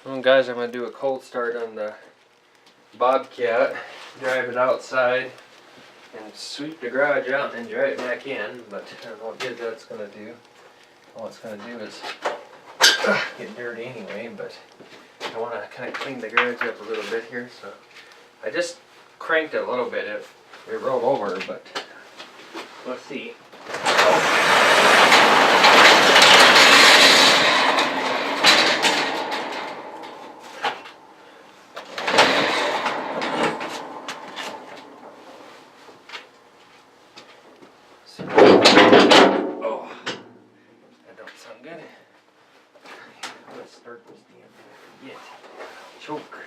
Well guys, I'm going to do a cold start on the Bobcat, drive it outside, and sweep the garage out and then drive it back in, but I don't know what good that's going to do. All it's going to do is get dirty anyway, but I want to kind of clean the garage up a little bit here, so I just cranked it a little bit. It rolled over, but let's see. Oh, that don't sound good. Let's start this damn thing. Choke.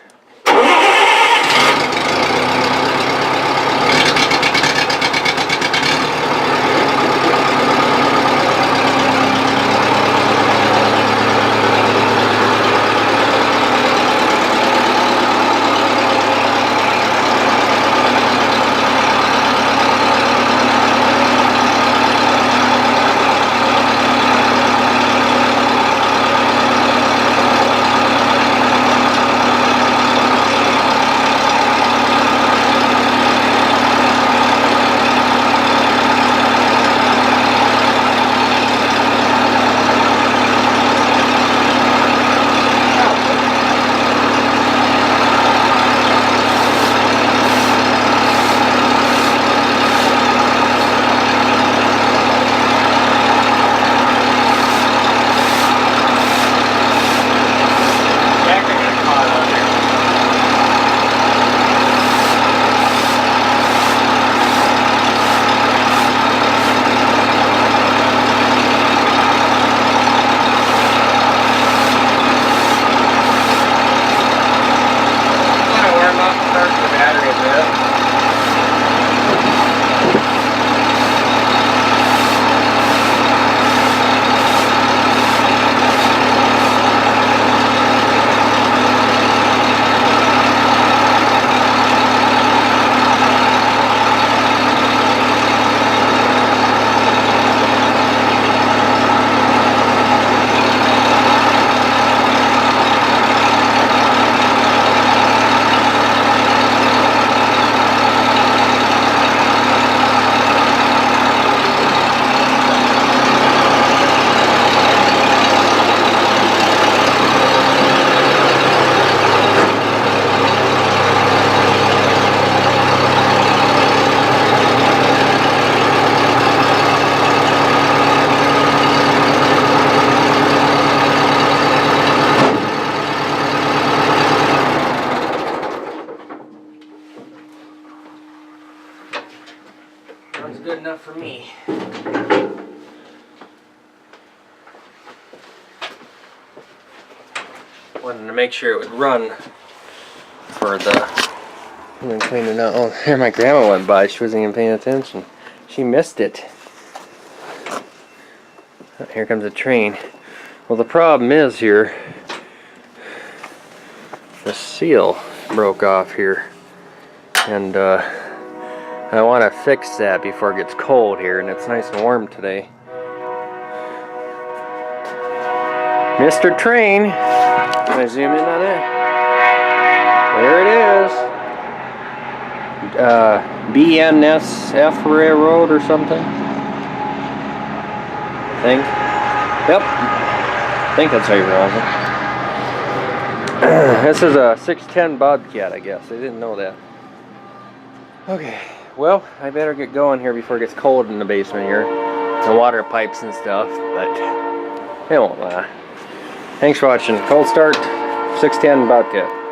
Sounds good enough for me. Wanted to make sure it would run for the... I'm gonna clean it out. Oh, there my grandma went by. She wasn't even paying attention. She missed it. Oh, here comes a train. Well, the problem is here, the seal broke off here, and I want to fix that before it gets cold here, and it's nice and warm today. Mr. Train, can I zoom in on it? There it is. BNSF Railroad or something. I think. Yep. I think that's how you pronounce it. This is a 610 Bobcat, I guess. I didn't know that. Okay. Well, I better get going here before it gets cold in the basement here. The water pipes and stuff, but it won't last. Thanks for watching. Cold start, 610 Bobcat.